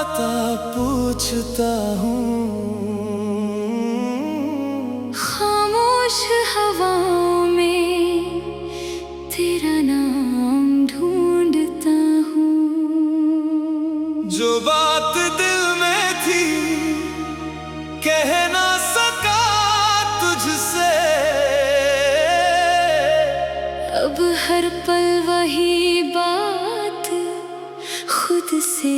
आता पूछता हूँ। खामोश हवाओं में तेरा नाम ढूंढता हूँ। जो बात दिल में थी कह ना सका तुझसे, अब हर पल वही बात खुद से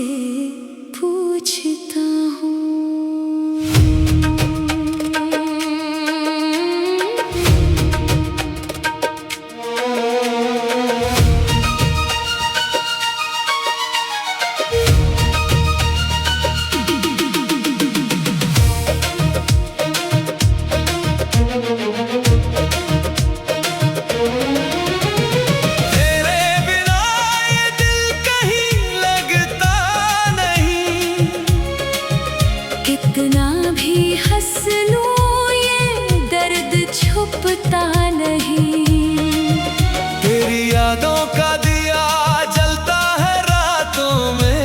पूछता हूँ। कितना भी हंस लूं ये दर्द छुपता नहीं। तेरी यादों का दिया जलता है रातों में,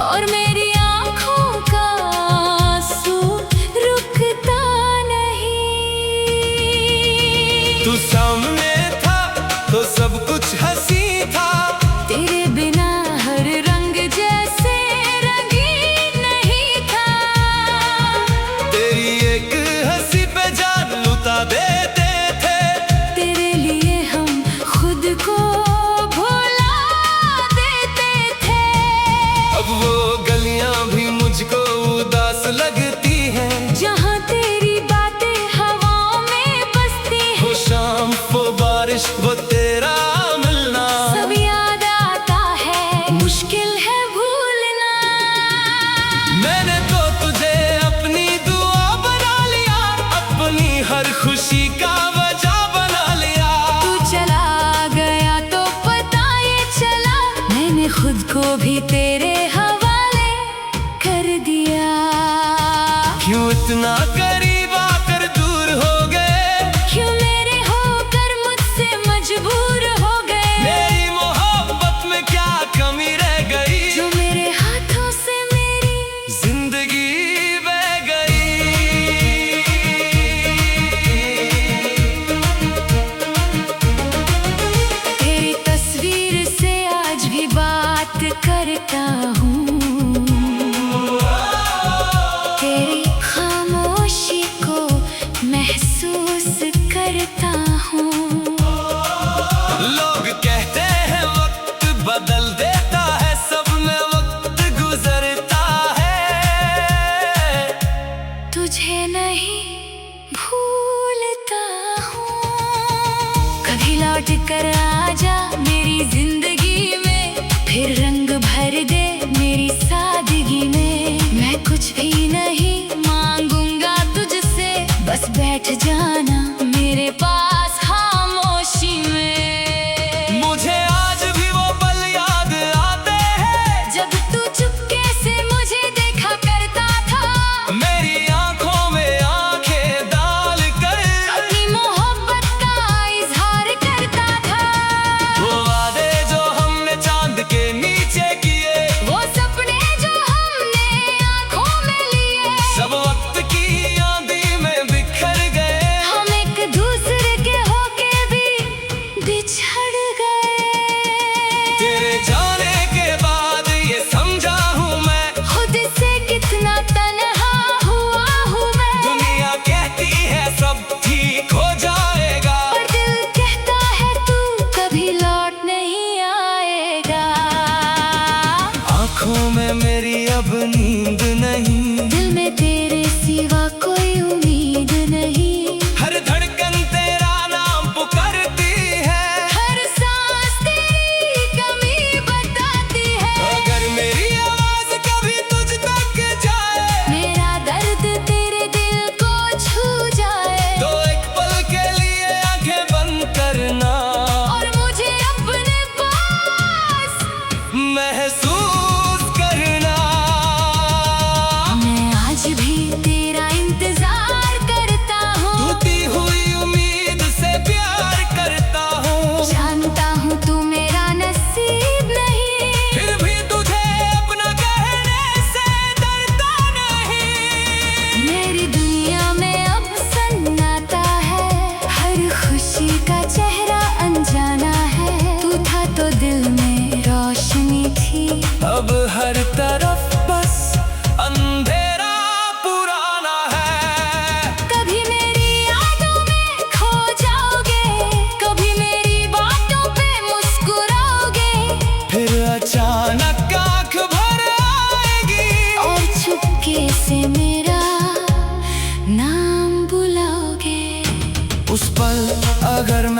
और मेरी आँखों का आंसू रुकता नहीं। तू सामने था तो सब कुछ हंसी था, तेरे बिना हर रंग जैसे देते थे। तेरे लिए हम खुद को भुला देते थे। अब वो गलियां भी मुझको उदास लगती हैं, जहाँ तेरी बातें हवाओं में बसती हैं। वो शाम वो बारिश वो तेरा मिलना सब याद आता है, मुश्किल है भूलना। मैंने तो तुझे अपनी दुआ बना लिया, अपनी हर खुशी का वजह बना लिया। तू चला गया तो पता ये चला, मैंने खुद को भी तेरे हवाले कर दिया। क्यों इतना करीब आकर दूर हो गए, क्यों मेरे होकर मुझसे मजबूर हो गए। मेरी मोहब्बत में क्या कमी रह गई, जो मेरे हाथों से मेरी जिंदगी बह गई। तेरी तस्वीर से आज भी बात करता हूँ। तेरी खामोशी को महसूस करता हूँ। लोग कहते हैं वक्त बदल देता है, सब में वक्त गुजरता है। तुझे नहीं भूलता हूँ। कभी लौट कर आजा मेरी जिंदगी में, फिर रंग भर दे मेरी सादगी में। मैं कुछ भी नहीं मांगूंगा तुझसे, बस बैठ जाना मेरे पास खामोशी में। मुझे आज भी वो पल याद आते हैं, जब तू चुपके से मुझे देखा करता था। मेरी आंखों में आंखें डाल कर अपनी मोहब्बत का इजहार करता था। वो वादे जो हमने चांद के नीचे किए, वो सपने जो हमने आँखों में लिए, सब वक्त की आंधी में बिखर गए। हमें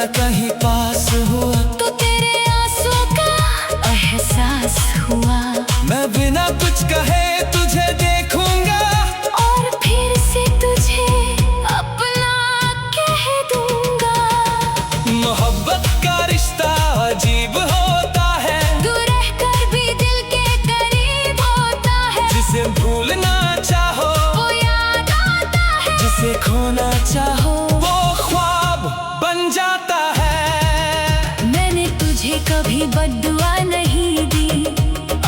मैं कहीं पास हुआ तो तेरे आंसू का एहसास हुआ। मैं बिना कुछ कहे तुझे देखूंगा और फिर से तुझे अपना कह दूंगा। मोहब्बत का रिश्ता अजीब होता है, दूर रहकर भी दिल के करीब होता है। जिसे भूलना चाहो वो याद आता है, जिसे खोना चाहो वो ख्वाब बन जाता है। मैंने तुझे कभी बद्दुआ नहीं दी,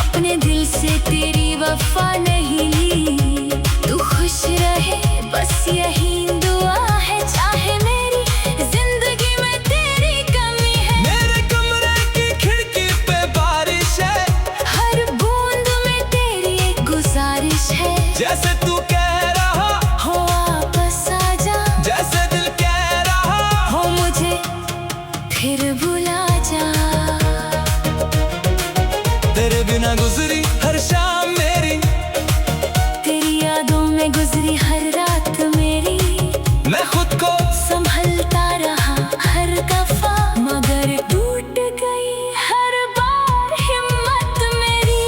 अपने दिल से तेरी वफा नहीं ली। तू खुश रहे बस यही दुआ है, चाहे मेरी जिंदगी में तेरी कमी है। मेरे कमरे की खिड़की पे बारिश है, हर बूंद में तेरी एक गुजारिश है। जैसे तू कह रहा हो वापस आजा, जैसे दिल कह रहा हो मुझे फिर भुला जा। तेरे बिना गुजरी हर शाम मेरी, तेरी यादों में गुजरी हर रात मेरी। मैं खुद को संभलता रहा हर दफा, मगर टूट गई हर बार हिम्मत मेरी।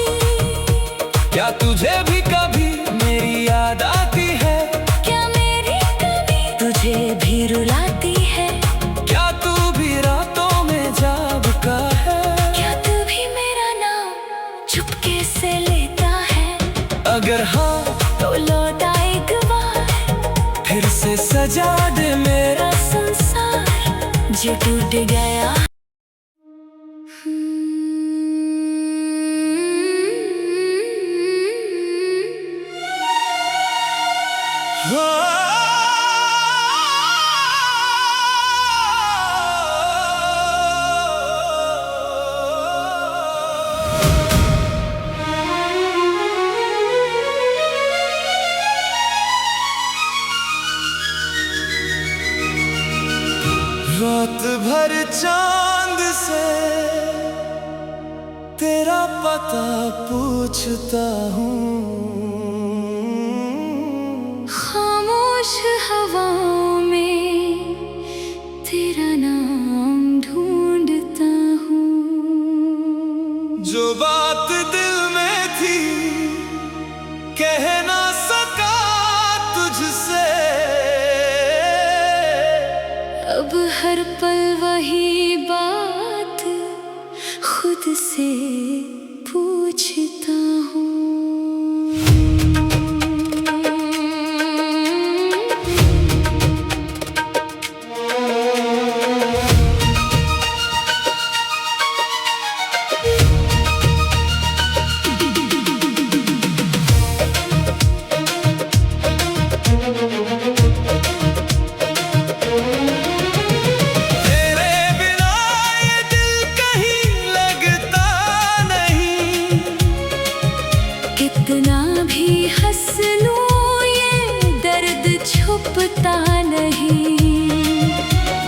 क्या तुझे भी कभी मेरी याद आती है? क्या मेरी कभी तुझे भी रुलाती है? क्या तू भी रातों में जागता है? क्या तू भी मेरा नाम चुपके से लेता है? अगर हाँ तो लौटा एक बार, फिर से सजा दे मेरा संसार जो टूट गया। रात भर चांद से तेरा पता पूछता हूँ, खामोश हवाओं में तेरा नाम ढूंढता हूँ। जो बात दिल में थी कह ना सका तुझसे, अब हर पल वही बात खुद से पूछता हूँ। तेरे बिना ये दिल कहीं लगता नहीं, कितना भी हंस लूं ये दर्द छुपता नहीं।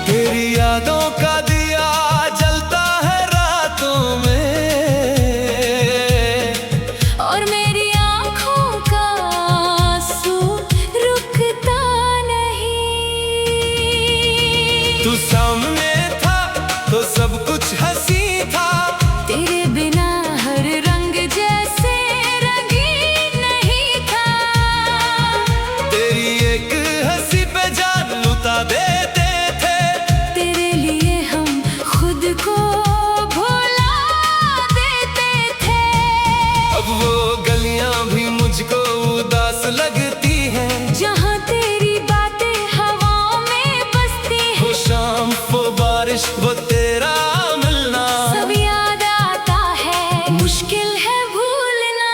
तेरी यादों का दिया जलता है रातों में, और मेरी आँखों का आंसू रुकता नहीं। तू सामने था तो सब कुछ हंसी था, तेरे बिना हर रंग जैसे रंगीन नहीं था। तेरी एक हंसी पे जान लुटा देते थे, तेरे लिए हम खुद को भुला देते थे। अब वो गलियां भी मुझको उदास लगती हैं। जहाँ तेरी बातें हवाओं में बसती है, वो शाम वो बारिश वो तेरा मिलना, सब याद आता है, मुश्किल है भूलना।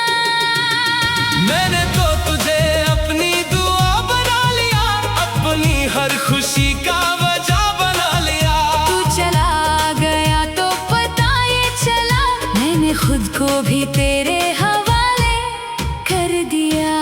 मैंने तो तुझे अपनी दुआ बना लिया, अपनी हर खुशी का वजह बना लिया। तू चला गया तो पता ये चला, मैंने खुद को भी तेरे हवाले कर दिया।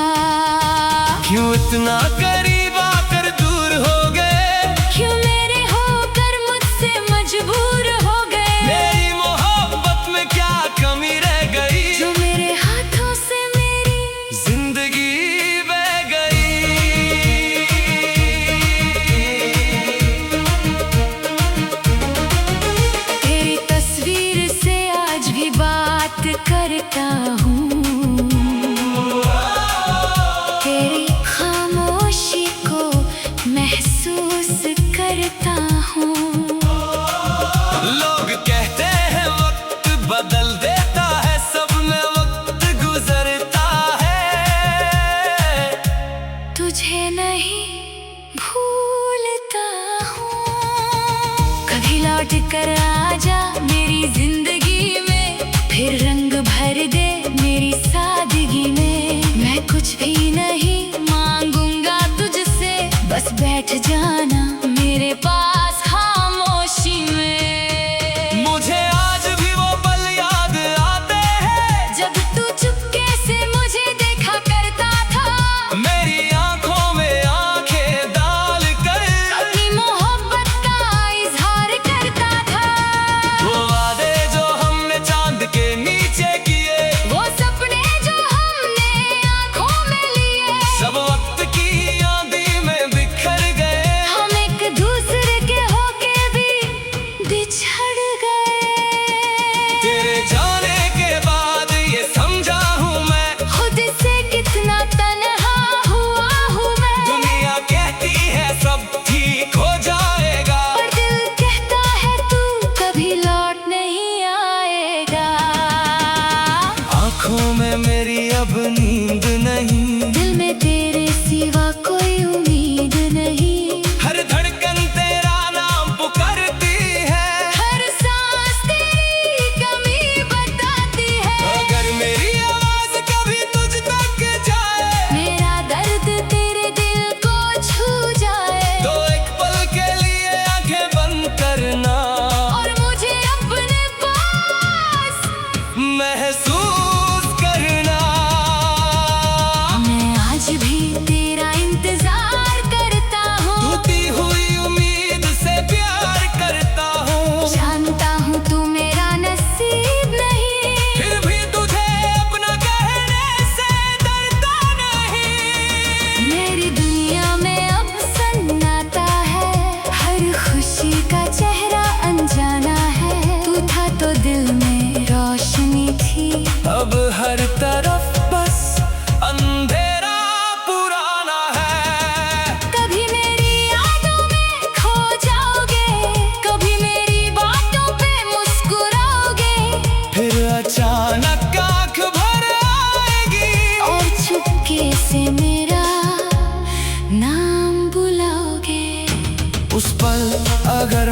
क्यों इतना करीब आकर दूर हो गए, क्यों मेरे होकर मुझसे मजबूर हो गए। मेरी मोहब्बत में क्या कमी रह गई, जो मेरे हाथों से मेरी जिंदगी बह गई।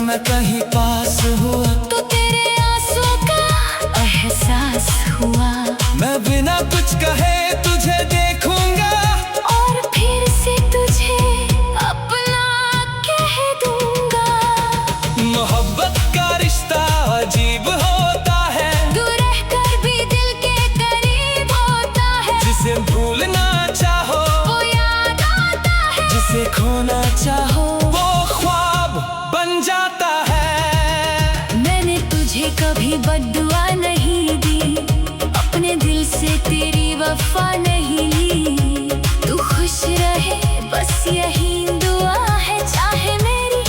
मैं कहीं पास हुआ तो तेरे आंसू का एहसास हुआ। मैं बिना कुछ कहे तुझे देखूंगा और फिर से तुझे अपना कह दूंगा। मोहब्बत का रिश्ता अजीब होता है, दूर रहकर भी दिल के करीब होता है। जिसे भूलना चाहो वो याद आता है, जिसे खोना चाहो वो ख्वाब बन जाता है। मैंने तुझे कभी बद्दुआ नहीं दी, अपने दिल से तेरी वफा नहीं ली। तू खुश रहे बस यही दुआ है, चाहे मेरी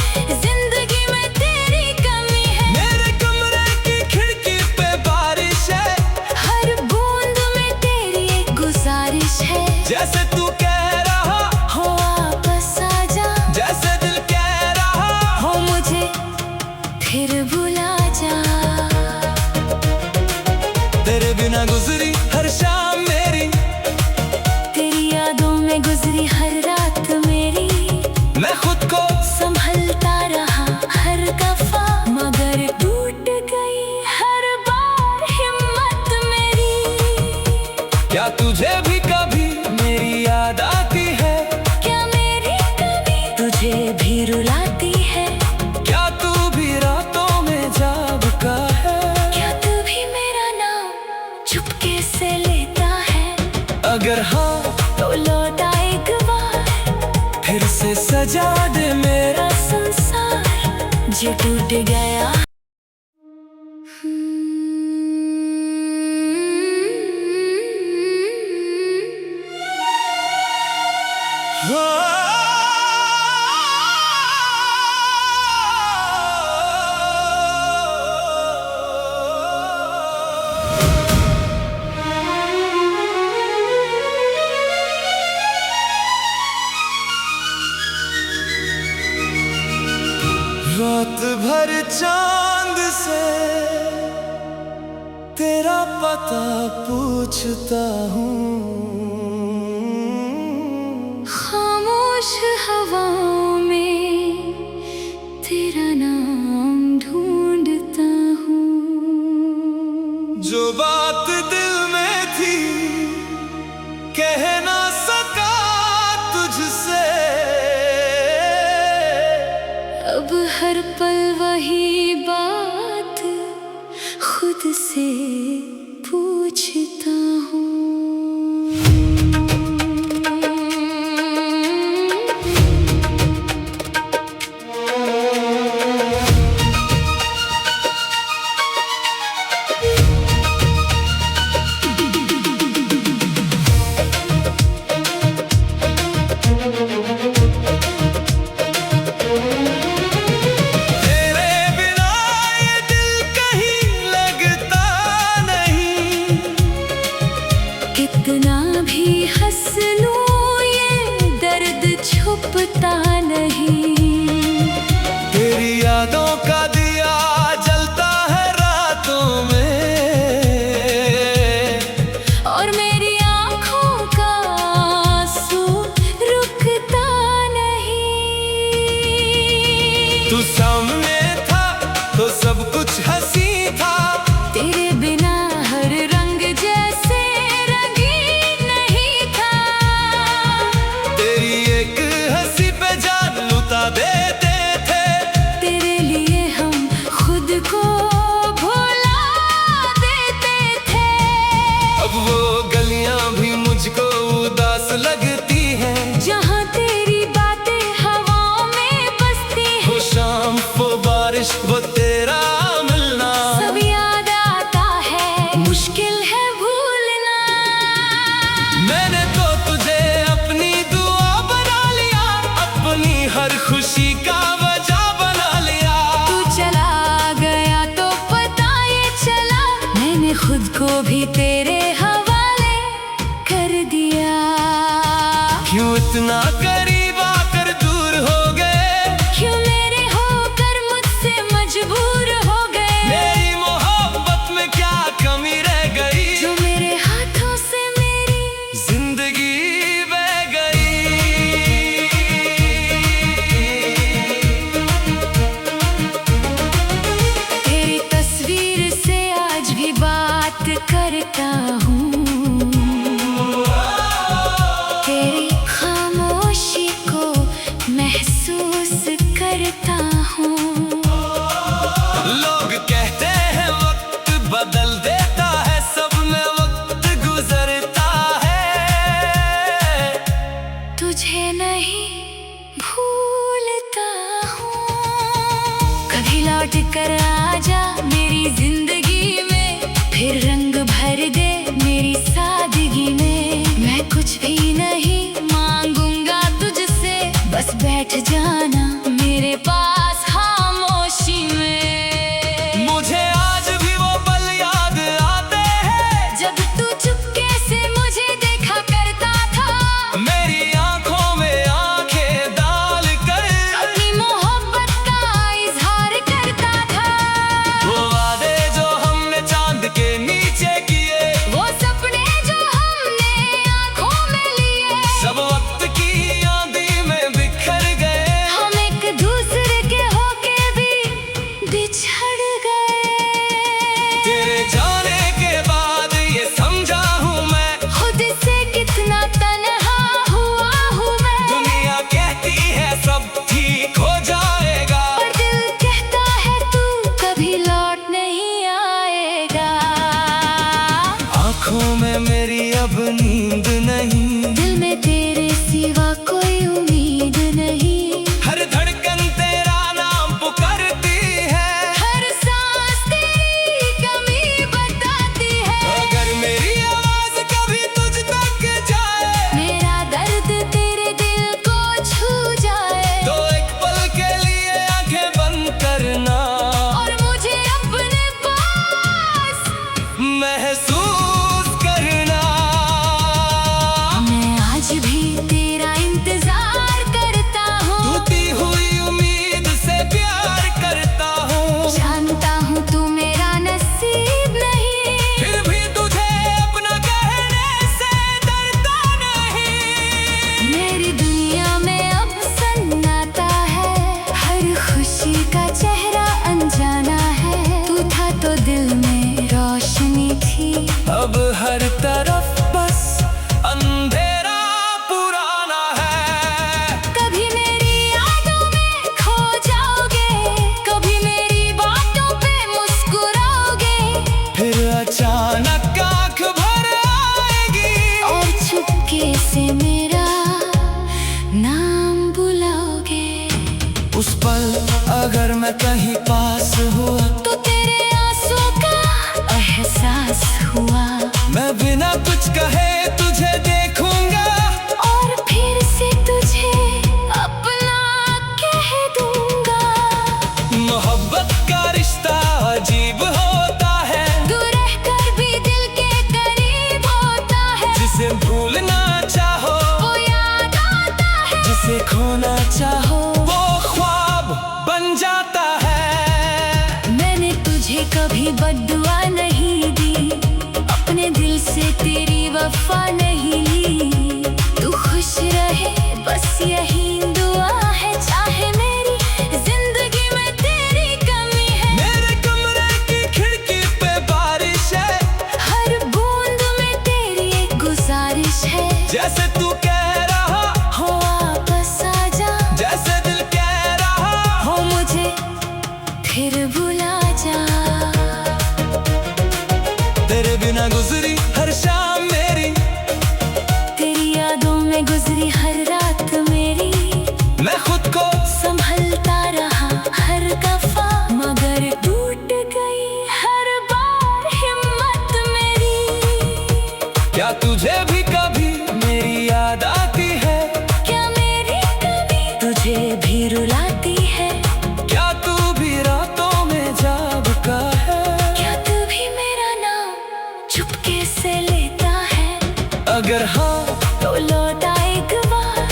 जिंदगी में तेरी कमी है। मेरे कमरे की खिड़की पे बारिश है, हर बूंद में तेरी एक गुजारिश है। जैसे तू कह रहा हो वापस आजा, जैसे दिल कह रहा हो मुझे फिर भुला जा। तेरे बिना गुजरी हर शाम मेरी, तेरी यादों में गुजरी हर रात मेरी। मैं खुद को संभलता रहा हर दफा, मगर टूट गई हर बार हिम्मत मेरी। क्या तुझे भी कभी मेरी याद आती है? क्या मेरी कभी तुझे भी रुलाती है? क्या तू भी रातों में जागता है? क्या तू भी मेरा नाम चुपके से लेता है? अगर हाँ तो लौटा एक बार, फिर से सजा दे मेरा संसार जो टूट गया। रात भर चांद से तेरा पता पूछता हूँ, खामोश हवाओं में तेरा नाम ढूंढता हूँ। जो बात दिल में थी कह ना सका तुझसे, अब हर पल वही बात खुद से पूछता हूँ। तेरे बिना ये दिल कहीं लगता नहीं, कितना भी हंस लूं ये दर्द छुपता नहीं। तेरी यादों का दिया जलता है रातों में, और मेरी आँखों का आंसू रुकता नहीं। तू सामने था तो सब कुछ हंसी था, तेरे बिना हर रंग जैसे रंगीन नहीं था। तेरी एक हंसी पे जान लुटा देते थे, तेरे लिए हम खुद को भुला देते थे। अब वो गलियां भी मुझको उदास लगती हैं। जहाँ तेरी बातें हवाओं में बसती हैं, वो शाम वो बारिश वो तेरा मिलना, सब याद आता है, मुश्किल है भूलना। मैंने तो तुझे अपनी दुआ बना लिया, अपनी हर खुशी का वजह बना लिया। तू चला गया तो पता ये चला, मैंने खुद को भी तेरे हवाले कर दिया। क्यों इतना करीब आकर दूर हो गए, क्यों मेरे होकर मुझसे मजबूर हो गए। मेरी मोहब्बत में क्या कमी रह गई, जो मेरे हाथों से मेरी जिंदगी बह गई। अब नींद नहीं, दिल में तेरे सिवा कोई उम्मीद नहीं। हर धड़कन तेरा नाम पुकारती है, हर सांस तेरी कमी बताती है। अगर मेरी आवाज कभी तुझ तक जाए, मेरा दर्द तेरे दिल को छू जाए, तो एक पल के लिए आंखें बंद करना और मुझे अपने पास महसूस करना। मैं आज भी तेरा इंतजार करता हूँ, टूटी हुई उम्मीद से प्यार करता हूँ, जानता हूँ तू मेरा नसीब नहीं, फिर भी तुझे अपना कहने से डरता नहीं। मेरी दुनिया में अब सन्नाटा है, हर खुशी का चेहरा अनजाना है। तू था तो दिल में रोशनी थी, अब हर तरफ बस अंधेरा पुराना है। कभी मेरी यादों में खो जाओगे, कभी मेरी बातों पे मुस्कुराओगे, फिर अचानक आंख भर आएगी और चुपके से मेरा नाम बुलाओगे। उस पल अगर मैं कहीं पास हुआ, तो तेरे आंसू का एहसास हुआ, मैं बिना कुछ कहे तुझे देखूंगा, और फिर से तुझे अपना कह दूंगा। मोहब्बत का रिश्ता अजीब होता है, दूर रहकर भी दिल के करीब होता है, जिसे भूलना चाहो वो याद आता है, जिसे खोना चाहो वो ख्वाब बन जाता है। मैंने तुझे कभी बद्दुआ नहीं दी, अपने दिल से तेरी वफा नहीं ली। तू खुश रहे बस यही दुआ है, चाहे मेरी जिंदगी में तेरी कमी है। मेरे कमरे की खिड़की पे बारिश है, हर बूंद में तेरी एक गुजारिश है, जैसे तू कह रहा हो वापस आ जा, जैसे दिल कह रहा हो मुझे फिर भुला जा। तेरे बिना गुजरी हर शाम मेरी, तेरी यादों में गुजरी हर रात मेरी, मैं खुद को संभलता रहा हर दफा, मगर टूट गई हर बार हिम्मत मेरी। क्या तुझे भी कभी मेरी याद आती है, क्या मेरी कमी तुझे भी रुलाती है, क्या तू भी रातों में जागता है, क्या तू भी मेरा नाम चुपके से लेता है। अगर हाँ तो लौटा एक बार,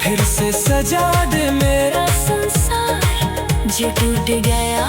फिर से सजा दे मेरा संसार जो टूट गया